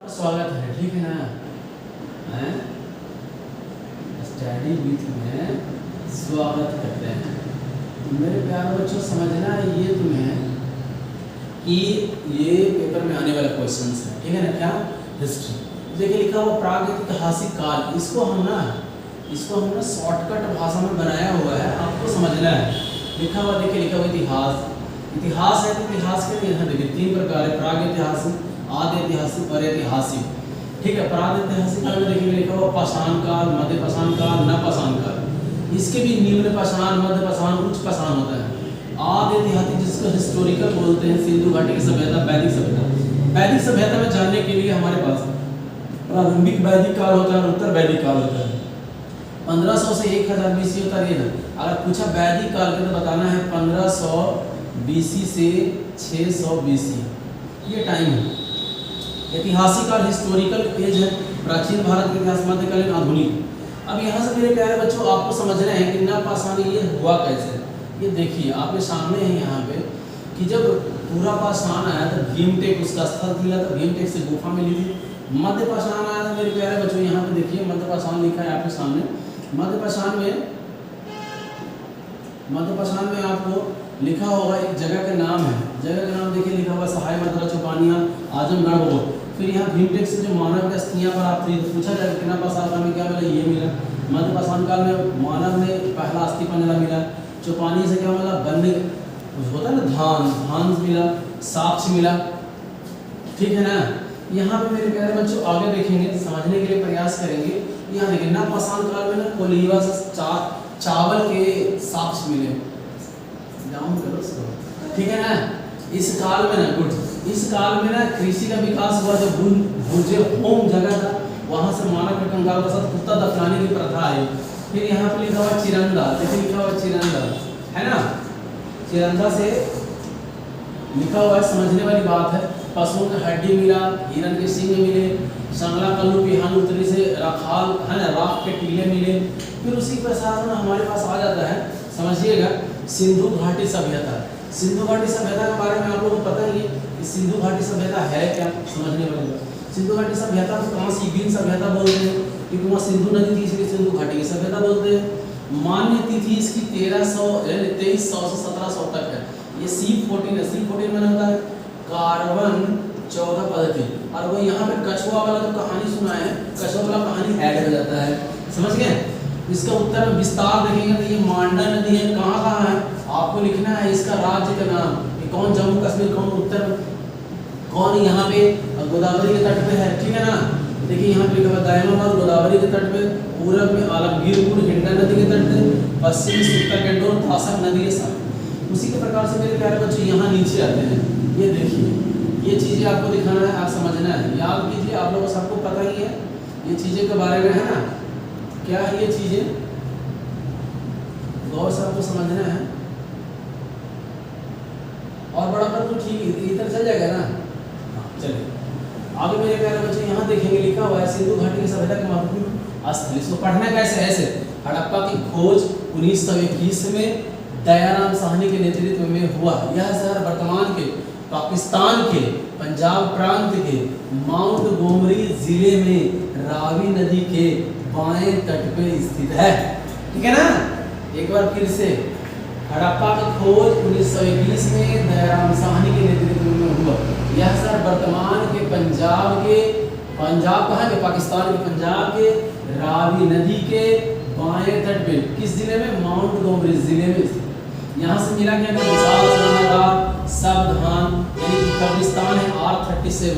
स्वागत है, ठीक है ना। हैं स्टडी विथ में स्वागत करते हैं। मेरे प्यारे बच्चों, समझना है ये तुम्हें कि ये पेपर में आने वाला क्वेश्चंस है, ठीक है ना। क्या हिस्ट्री देखिए लिखा हुआ प्रागैतिहासिक काल, इसको हम ना शॉर्टकट भाषा में बनाया हुआ है, आपको समझना है। लिखा हुआ देखिए, लिखा हुआ इतिहास है तो इतिहास के यहाँ देखिए 3 प्रकार है, प्रागैतिहासिक, आदि ऐतिहासिक और ऐतिहासिक, ठीक है। प्रागैतिहासिक काल में देखिए लिखा हुआ पाषाण काल, मध्य पाषाण काल, नवपाषाण काल। इसके भी निम्न पाषाण, मध्य पाषाण, उच्च पाषाण होता है। आदि ऐतिहासिक जिसको हिस्टोरिकल बोलते हैं, सिंधु घाटी की सभ्यता, वैदिक सभ्यता। वैदिक सभ्यता में जानने के लिए हमारे पास प्रारंभिक वैदिक काल होता है और उत्तर वैदिक काल होता है। 1500 से 1000 बीसी होता है ना। अगर पूछा वैदिक काल के तो बताना है 1500 बीसी से 600 बीसी, ये टाइम है। ऐतिहासिक और हिस्टोरिकल एज है, प्राचीन भारत के इतिहास, मध्यकालीन, आधुनिक। अब यहाँ से मेरे प्यारे बच्चों आपको समझना है कि नवपाषाण ये हुआ कैसे। ये देखिए आपके सामने है यहाँ पे कि जब पूरा पाषाण आया तो भीमटेक उसका स्थल मिला था, भीमटेक से गुफा मिली थी। मध्य पाषाण आया था मेरे प्यारे बच्चों, यहाँ पे देखिए मध्य पाषाण लिखा है आपके सामने। मध्य पाषाण में आपको लिखा होगा एक जगह का नाम है, जगह का नाम देखिए लिखा हुआ सहाय मथुरा चौपानिया आजमगढ़ हो। फिर यहाँ भीमटेक से जो मानव की अस्थियाँ प्राप्त हुई, तो पूछा जाएगा कितना पाषाण काल में क्या मिला, ये मिला। मध्य पाषाण काल में मानव में पहला अस्थि पंजरा मिला। चौपानी से क्या मिला, बनने होता है ना धान मिला, साक्ष्य मिला, ठीक है ना। यहाँ पे मेरे प्यारे बच्चों आगे देखेंगे, समझने के लिए प्रयास करेंगे। यहाँ देखिए नवपाषाण काल में ना कोलीवा से चावल के साक्ष्य मिले, ठीक है ना। इस काल में ना इस काल में ना कृषि का विकास हुआ। जब भुजे होम जगह था, वहां से मानव के कंगाल के साथ कुत्ता दफनाने की प्रथा आई। फिर यहाँ पे लिखा हुआ चिरंदा, देखिए लिखा हुआ चिरंदा है ना, चिरंदा से लिखा हुआ है, समझने वाली बात है। पशुओं की हड्डी मिला, हिरण के सींग मिले, संगला कल्लू पिहान उत्तरी से रखाल है ना, राख के टीले मिले। फिर उसी के साथ हमारे पास आ जाता है, समझिएगा, सिंधु घाटी सभ्यता। सिंधु घाटी सभ्यता के बारे में आप लोगों को पता ही है कि सिंधु घाटी सभ्यता है क्या, समझने वाली बात। सिंधु घाटी सभ्यता को कहाँ सीबीन सभ्यता बोलते हैं, क्योंकि वहाँ सिंधु नदी थी इसलिए सिंधु घाटी की सभ्यता बोलते हैं। मान्य तिथि इसकी 2300 से 1700 तक है। ये C14 है, C14 में होता है कार्बन 14 पद्धति। और वो यहाँ पे कछुआ वाला जो कहानी सुना है, कछुआ वाला कहानी ऐड हो जाता है, समझ गए। इसका उत्तर में विस्तार देखेंगे तो ये मांडा नदी है, कहाँ है आपको लिखना है इसका राज्य का नाम, कौन जम्मू कश्मीर, कौन उत्तर, कौन यहाँ पे गोदावरी के तट पे है, ठीक है ना। देखिए यहाँ पे लिखा हुआ दायमाबाद गोदावरी के तट पे, पूरब में आलमगीरपुर हिंडा नदी के तट पे, पश्चिम में सुक्कर थासक नदी के साथ। उसी के प्रकार से मेरे प्यारे बच्चे यहाँ नीचे आते हैं। ये देखिए ये चीज़ें आपको दिखाना है, आप समझना है, याद कीजिए। आप लोगों को सबको पता ही है ये चीज़ें के बारे में, है ना। क्या है ये चीज़ें, गौर से आपको समझना है। और बड़ा कर तो ठीक इधर चल जाएगा ना। हाँ चलिए आगे मेरे प्यारे बच्चे यहाँ देखेंगे लिखा हुआ है सिंधु घाटी की सभ्यता के महत्वपूर्ण स्थल। इसको पढ़ना कैसे, ऐसे हड़प्पा की खोज 1921 में दयाराम साहनी के नेतृत्व में हुआ। यह शहर वर्तमान के पाकिस्तान के पंजाब प्रांत के माउंट गोमरी जिले में रावी नदी के बाएं तट पे स्थित है, ठीक है ना। एक बार फिर से, हड़प्पा की खोज 1921 में दयाराम साहनी के नेतृत्व में हुआ। यह शहर वर्तमान के पंजाब कहाँ के, पाकिस्तान के पंजाब के रावी नदी के बाएं तट पे, किस जिले में, माउंट गोमरी जिले में। यहाँ से मिला क्या, विशाल सनागार, सावधान, यानी कि कब्रिस्तान है R37,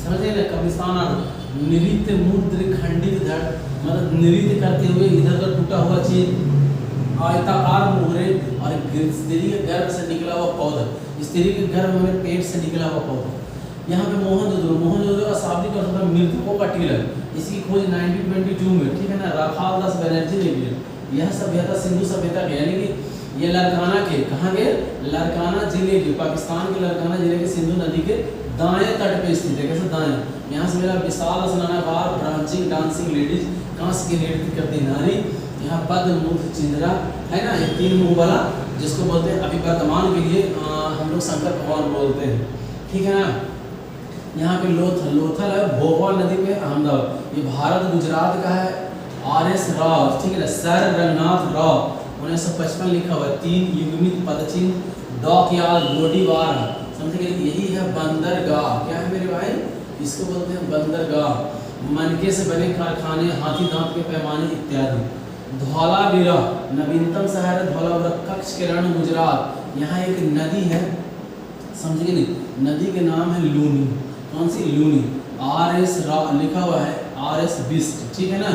समझे ना, कब्रिस्तान। नृत्य मुद्र खंडित धड़, मतलब नृत्य करते हुए इधर उधर टूटा हुआ चीज, आयताकार मोहरे, और स्त्री के गर्भ से निकला हुआ पौधा, स्त्री के गर्भ में पेट से निकला हुआ पौधा। यहाँ पे मोहनजोदड़ो का शाब्दिक अर्थ होता है मृतकों का टीला। इसकी खोज 1922 में, ठीक है ना, राखाल दास बनर्जी ने की। यह सभ्यता सिंधु सभ्यता के, यानी कि ये लड़काना के, कहाँ के, लड़काना जिले के, पाकिस्तान के लड़काना जिले के सिंधु नदी के दाएं तट पे स्थित है। कैसे दाएं, यहाँ से मेरा विशाल स्नानागार, ब्रांचिंग डांसिंग लेडीज, कांस की नृत्य करती नारी, यहाँ पद्म मुख चिंद्रा है ना, ये 3 मुंह वाला जिसको बोलते हैं अभी वर्तमान के लिए हम लोग शंकर भगवान बोलते हैं, ठीक है ना। यहाँ पे लोथल, लोथल है भोपाल नदी पे अहमदाबाद। ये भारत गुजरात का है। RS राव, ठीक है, सर रंगनाथ राव 1955 लिखा हुआ है। 3 युग्मित पदचिन्ह, डॉकयार्ड, गोडीवार, समझे। यही है बंदरगाह। क्या है मेरे भाई, इसको बोलते हैं बंदरगाह। मनके से बने कारखाने, हाथी दांत के पैमाने इत्यादि। धौलावीरा नवीनतम शहर है धौलावीरा, कच्छ के रण गुजरात। यहाँ एक नदी है, समझिए नहीं, नदी के नाम है लूनी। कौन सी, लूनी। RS राव लिखा हुआ है, RS बिस्ट, ठीक है ना,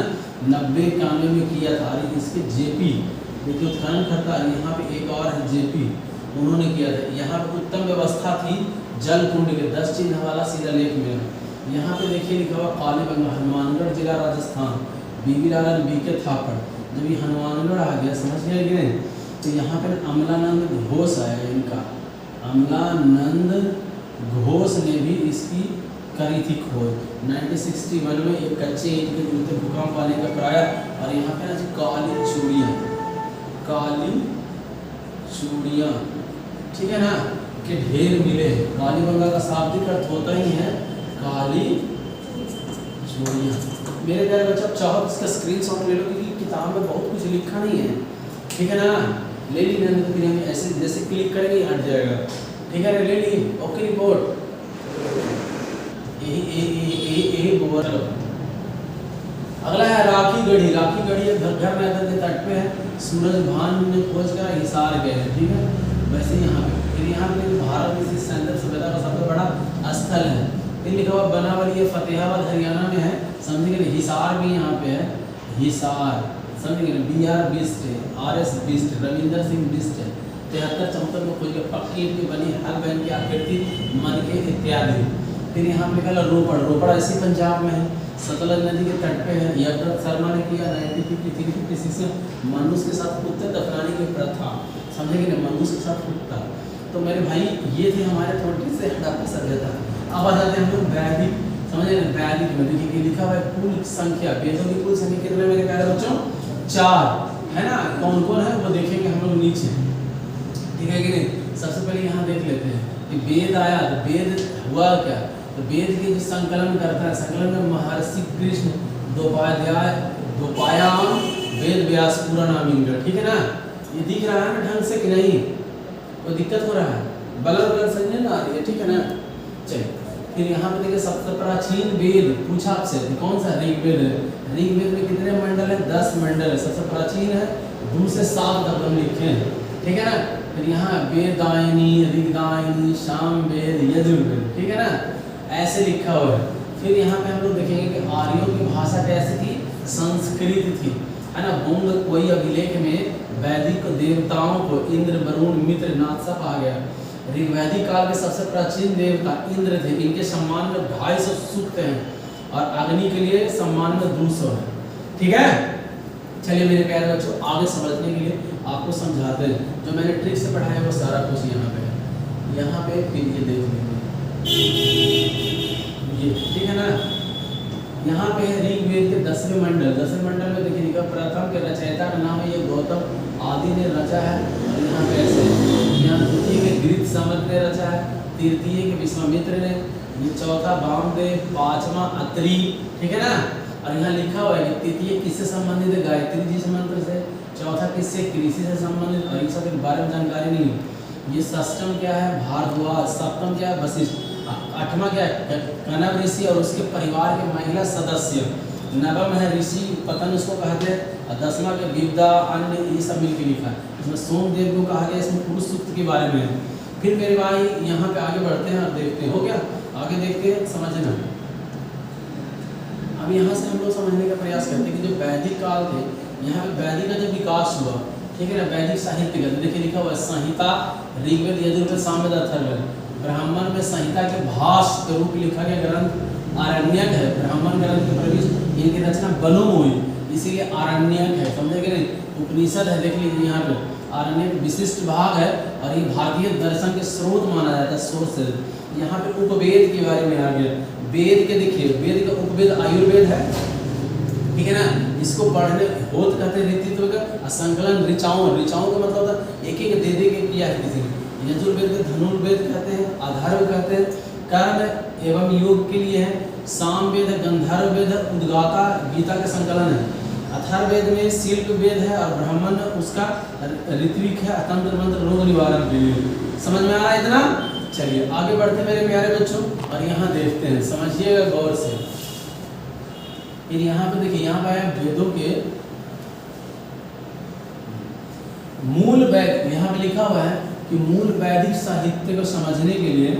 90-91 में किया था। और इसके JP देखिए उत्खननकर्ता, यहाँ पे एक और है JP, उन्होंने किया था। यहाँ पे उत्तम व्यवस्था थी जल कुंड के, 10 चिन्ह वाला शिलालेख में। यहाँ पे देखिए लिखा हुआ कालीबंगा, हनुमानगढ़ जिला राजस्थान, BB लालन BK थापड़। जब ये हनुमानगढ़ आ गया, समझ गए कि नहीं, तो यहाँ पे अमलानंद घोष आएगा इनका। अमलानंद घोष ने भी इसकी करी थी खोज। 1961 में एक कच्चे ईंट के जूते भूकंप वाले का कराया। और यहाँ पे ना काली चूड़ियाँ, काली चूड़ियाँ, ठीक है ना, के ढेर मिले। कालीबंगा का शाब्दिक अर्थ होता ही है काली चूड़ियाँ। मेरे प्यारे बच्चों, चाहो तो इसका स्क्रीनशॉट ले लो, क्योंकि किताब में बहुत कुछ लिखा नहीं है, ठीक है ना। ले ली मैंने, तो फिर हम ऐसे जैसे क्लिक करेंगे हट जाएगा, ठीक है, ले ली। ओके रिपोर्ट, यही बोल। अगला है राखी गढ़ी। राखी गढ़ी घग्गर नदी के तट पे है। सूरज भान ने खोज कर हिसार गए हैं, ठीक है। वैसे यहाँ पे फिर यहाँ पे भारत में सैंडल सभ्यता का सबसे बड़ा स्थल है। फिर लिखा हुआ बनावली, ये फतेहाबाद हरियाणा में है, समझिए। हिसार भी यहाँ पे है, हिसार, समझिए। BR बिस्ट है, RS बिस्ट, रविंदर सिंह बिस्ट है। 73-74 में खोज कर पक्की ईंट की बनी हर बहन की आकृति, मनके इत्यादि। फिर यहाँ पे लिखा रोपड़, रोपड़ ऐसी पंजाब में है, सतलज नदी के तट पे है। यशवंत शर्मा ने किया 1953-56 में मनुष्य के साथ कुत्ते दफनाने की प्रथा, समझेंगे ना, मनुष्य के साथ कुत्ता। तो मेरे भाई ये थे हमारे थोड़ी से हड़प्पा सभ्यता। अब आ जाते हैं हम लोग वैदिक, समझे ना, वैदिक में देखिए लिखा हुआ है कुल संख्या, वेदों की कुल संख्या कितने मेरे प्यारे बच्चों, 4 है ना। कौन कौन है वो देखेंगे हम लोग नीचे, ठीक है कि नहीं। सबसे पहले यहाँ देख लेते हैं कि वेद आया, तो वेद हुआ क्या, तो वेद के जो संकलन करता है, संकलन में महर्षि कृष्ण द्वैपायन वेद व्यास पूरा नाम इनका, ठीक है ना। ये दिख रहा है ना ढंग से कि नहीं, कोई दिक्कत हो रहा है, बलर समझे ना आ रही है, ठीक है ना। चलिए फिर यहाँ पे देखिए सबसे प्राचीन वेद पूछा आपसे, कौन सा, ऋग्वेद है। ऋग्वेद में कितने मंडल है, 10 मंडल है, सबसे प्राचीन है, 2 से 7 तक हम लिखे हैं, ठीक है ना। फिर यहाँ वेदायनी, ऋग्दायनी, सामवेद, यजुर्वेद, ठीक है ना, ऐसे लिखा हुआ है। फिर यहाँ पे हम लोग देखेंगे कि आर्यों की भाषा कैसी थी, संस्कृत थी, है ना। बुंग कोई अभिलेख में वैदिक देवताओं को इंद्र, वरुण, मित्र, नाथ सब आ गया। वैदिक काल के सबसे प्राचीन देवता इंद्र थे, इनके सम्मान में 250 सूक्त हैं, और अग्नि के लिए सम्मान में 200 है, ठीक है। चलिए मेरे प्यारे बच्चों, आगे समझने के लिए आपको समझाते हैं। जो मैंने ट्रिक से पढ़ाया वो सारा कुछ यहाँ पे है। यहाँ पे फिर ये देख लीजिए, ये ठीक है ना। यहाँ पे है ऋग्वेद के 10वें मंडल, 10वें मंडल में देखिएगा प्रथम के रचयिता का नाम है ये गौतम आदि ने रचा है। और यहाँ पे ऐसे यहाँ द्वितीय के गृत समद ने रचा है, तृतीय के विश्वामित्र ने, ये चौथा वामदेव, 5वां अत्रि, ठीक है ना। और यहाँ लिखा हुआ है कि तृतीय किससे संबंधित है, गायत्री जी से मंत्र से, चौथा किससे, कृषि से संबंधित, और इस सबके बारे में जानकारी नहीं है। ये षष्टम क्या है, भारद्वाज, सप्तम क्या है, वशिष्ठ, 8वां क्या है, कनव ऋषि और उसके परिवार के महिला सदस्य, 9वां है ऋषि पतन उसको कहते हैं, और 10वां के विद्या अन्य, ये सब मिलकर लिखा है। इसमें सोमदेव को कहा गया, इसमें पुरुष सूक्त के बारे में है। फिर मेरे भाई यहाँ पे आगे बढ़ते हैं और देखते हैं, हो गया, आगे देखते हैं, समझना। अब यहाँ से हम लोग समझने का प्रयास करते हैं कि जो वैदिक काल थे, यहाँ पे वैदिक का जब विकास हुआ, ठीक है ना, वैदिक साहित्य का देखिए लिखा हुआ है संहिता, ऋग्वेद, यजुर्वेद, सामवेद, अथर्ववेद। ब्राह्मण में संहिता के भाष्य के रूप लिखा गया ग्रंथ आरण्यक है। ब्राह्मण ग्रंथ के प्रवेश इनकी रचना बनों हुई, इसीलिए आरण्यक है, समझे कि नहीं। उपनिषद है, देख लीजिए यहाँ पे आरण्यक विशिष्ट भाग है, और ये भारतीय दर्शन के स्रोत माना जाता है, सोर्स। यहाँ पे उपवेद के बारे में आ गया, वेद के देखिए, वेद का उपवेद आयुर्वेद है, ठीक है ना। इसको पढ़ने होत कहते हैं ऋतित्व का, संकलन ऋचाओं, ऋचाओं का मतलब होता है एक एक दे दे के किया है किसी ने। यजुर्वेद के धनुर्वेद कहते हैं, अथर्व कहते हैं, कर्ण एवं योग के लिए है, साम वेद है, गंधर्व वेद है, उद्गाता गीता का संकलन है, अथर्ववेद में शिल्प वेद है और ब्राह्मण उसका ऋत्विक है, तंत्र मंत्र रोग निवारण के लिए। समझ में आ रहा है इतना? चलिए आगे बढ़ते मेरे प्यारे बच्चों और यहाँ देखते हैं, समझिएगा गौर से। फिर यहाँ पे देखिए, यहाँ पे है वेदों के मूल वैदिक, यहाँ पे लिखा हुआ है कि मूल वैदिक साहित्य को समझने के लिए,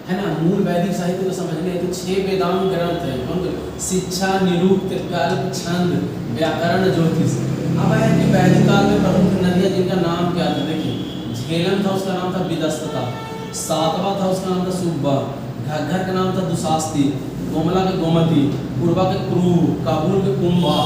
है ना, मूल वैदिक साहित्य को समझने के लिए तो 6 वेदांग ग्रंथ है, कौन? शिक्षा, निरुक्त, कल्प, छंद, व्याकरण, ज्योतिष। अब है कि वैदिक काल में प्रमुख नदियाँ जिनका नाम क्या था, देखिए झेलम था उसका नाम था विदस्तता, सातवा था उसका नाम था सुब्बा, घग्गर का नाम था दुशास्ती, कोमला के गोमती, पूर्वा के कुरु, काबुल के कुंभा,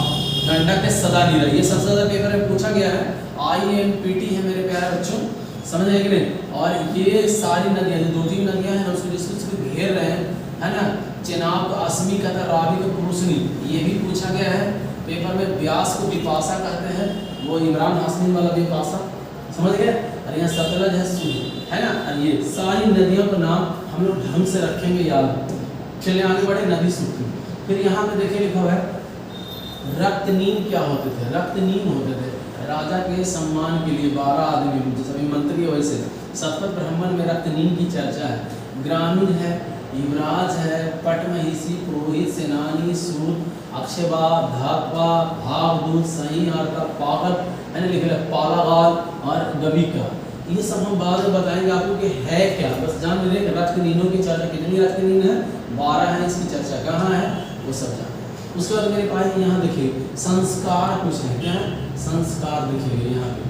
गंडक के सदानीरा। ये सबसे ज़्यादा पेपर में पूछा गया है, IMPT है मेरे प्यारे बच्चों, समझ रहे कि नहीं? और ये सारी नदियाँ जो 2-3 नदियाँ हैं उसको जिसको घेर रहे हैं, है ना, चेनाब को असमी कहता है, रावी को पुरुषनी, ये भी पूछा गया है पेपर में। व्यास को विपाशा कहते हैं, वो इमरान हाशमी वाला विपाशा, समझ गए? और यहाँ सतलज है, सूर्य, है ना। और ये सारी नदियों का नाम हम लोग ढंग से रखेंगे याद। चलिए आगे बढ़े, नदी सूत्र। फिर यहाँ पे देखिए लिखा हुआ है रक्तनीन क्या होते थे? रक्तनीन होते थे राजा के सम्मान के लिए 12 आदमी, सभी मंत्री वैसे। शतपथ ब्राह्मण में रक्तनीन की चर्चा है। ग्रामीण है, युवराज है, पटमहिषी, पुरोहित, सेनानी, सूद, अक्षबा, धात्वा, भागदूत, सही अर्थ, पागल, है ना, लिखे पालागाल और गविका। ये सब हम बाद में बताएंगे आपको कि है क्या, बस जान लीजिए। रक्तनीनों की चर्चा, कितनी रक्तनीन है? 12 है, इसकी चर्चा कहाँ है वो सब जान। उसके बाद मेरे पास यहाँ देखिए संस्कार कुछ है, क्या है? संस्कार देखिए यहाँ पे,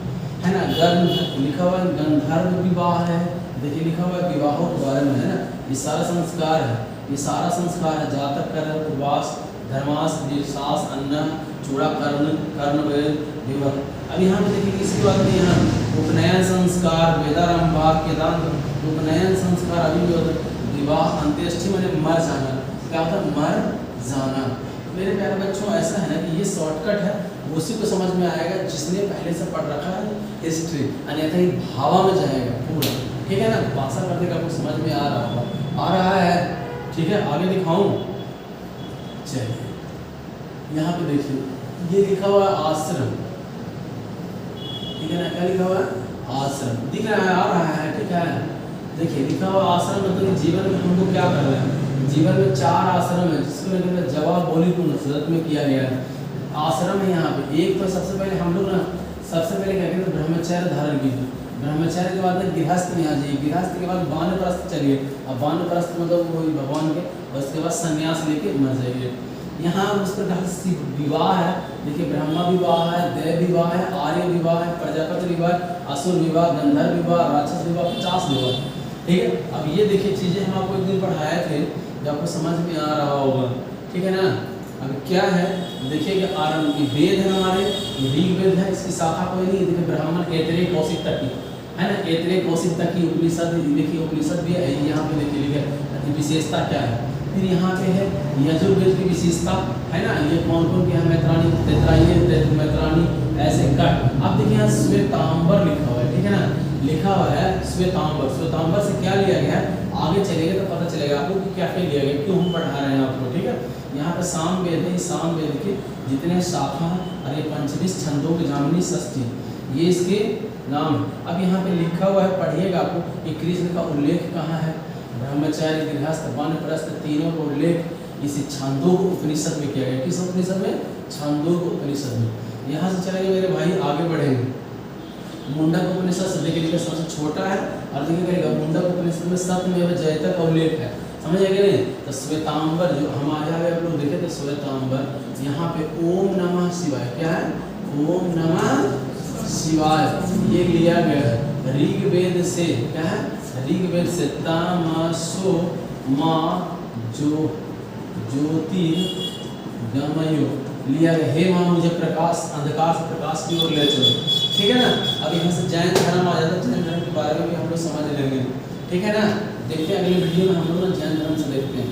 है ना, गंध लिखा हुआ है, गंधर्व विवाह है, देखिए लिखा हुआ है विवाहों के बारे में, है ना, ये सारा संस्कार है, ये सारा संस्कार है। जातक, कर, प्रवास, धर्मास, दीर्घास, अन्न, चूड़ा, कर्णवेद, विवाह। अब यहाँ पे देखिए इसके बाद में यहाँ उपनयन संस्कार, वेदारंभ, केदांत, उपनयन संस्कार, अभिव्यक्त, विवाह, अंत्येष्टि मैंने मर जाना। क्या होता है? मर जाना। मेरे प्यारे बच्चों ऐसा है ना कि ये शॉर्टकट है, उसी को समझ में आएगा जिसने पहले से पढ़ रखा है हिस्ट्री, अन्यथा ही भावा में जाएगा पूरा, ठीक है ना। भाषा करने का आपको समझ में आ रहा होगा, आ रहा है, ठीक है। आगे दिखाऊं, चलिए यहाँ पे देखिए ये लिखा हुआ है आश्रम, ठीक है ना, क्या लिखा हुआ है? आश्रम दिख रहा है, आ रहा है, ठीक है। देखिए लिखा हुआ आश्रम मतलब जीवन में हमको क्या कर रहे हैं। जीवन में 4 आश्रम है जिसको जवाब बोली को नसरत में किया गया है। आश्रम है यहाँ पे, एक तो सबसे पहले हम लोग ना सबसे पहले क्या कहते हैं ब्रह्मचर्य धारण कीजिए, ब्रह्मचर्य के बाद गृहस्थ में आ जाइए, गृहस्थ के बाद वानप्रस्थ चलिए, अब वानप्रस्थ मतलब वही भगवान के, और उसके बाद संन्यास लेके मर जाइए। यहाँ उस प्रकार से विवाह है, देखिए ब्रह्मा विवाह है, देव विवाह है, आर्य विवाह है, प्रजापति विवाह, असुर विवाह, गंधर्व विवाह, राक्षस विवाह, 50 विवाह, ठीक है। अब ये देखिए चीज़ें हम आपको एक दिन पढ़ाए थे जो आपको समझ में आ रहा होगा, ठीक है ना। अब क्या है देखिए कि आरंभ वेद है हमारे, ऋग वेद है, इसकी शाखा कोई नहीं, देखिए ब्राह्मण ऐतरेय कौशिक तक की, है ना, ऐतरेय कौशिक तक की उपनिषद, देखिए उपनिषद भी है यहाँ पे, देखिए लिखे विशेषता क्या है। फिर यहाँ पे है यजुर्वेद की विशेषता, है ना, ये कौन कौन के हैं? मैत्राणी, तैतराई, मैत्राणी, ऐसे कट। अब देखिए यहाँ श्वेतांबर लिखा हुआ है, ठीक है ना, लिखा हुआ है श्वेतांबर। श्वेतांबर से क्या लिया गया है? आगे चलेंगे तो पता चलेगा आपको कि क्या क्या लिया गया, क्यों हम पढ़ा रहे हैं आपको, ठीक है। यहाँ पे साम वेद है, साम वेद के जितने शाखा हैं, और ये 25 छंदों की जामिनी षष्ठी, ये इसके नाम है। अब यहाँ पे लिखा हुआ है, पढ़िएगा आपको कि कृष्ण का उल्लेख कहाँ है? ब्रह्मचार्य, गृहस्थ, वानप्रस्थ, तीनों का उल्लेख इस छंदों को उपनिषद में किया गया। किस उपनिषद में? छंदों को उपनिषद में। यहाँ से चलेंगे मेरे भाई, आगे बढ़ेंगे। मुंडक उपनिषद से देखिए सबसे छोटा है, और देखिए करेगा मुंडक उपनिषद में सत्यमेव जयते का उल्लेख है, समझ आएगा नहीं। तो श्वेतांबर जो हम आ जाए आप लोग देखे थे श्वेतांबर, यहाँ पे ओम नमः शिवाय, क्या है? ओम नमः शिवाय, ये लिया गया है ऋग्वेद से, क्या है? ऋग्वेद से तामसो माँ जो ज्योतिर्गमयो लिया गया, हे माँ मुझे प्रकाश, अंधकार से प्रकाश की ओर ले चलो, ठीक है ना। अब यहाँ से जैन धर्म आ जाता है, जैन धर्म के बारे में भी हम लोग समझ लेंगे, ठीक है ना। देखते हैं अगले वीडियो में हम लोग जैन धर्म से देखते हैं।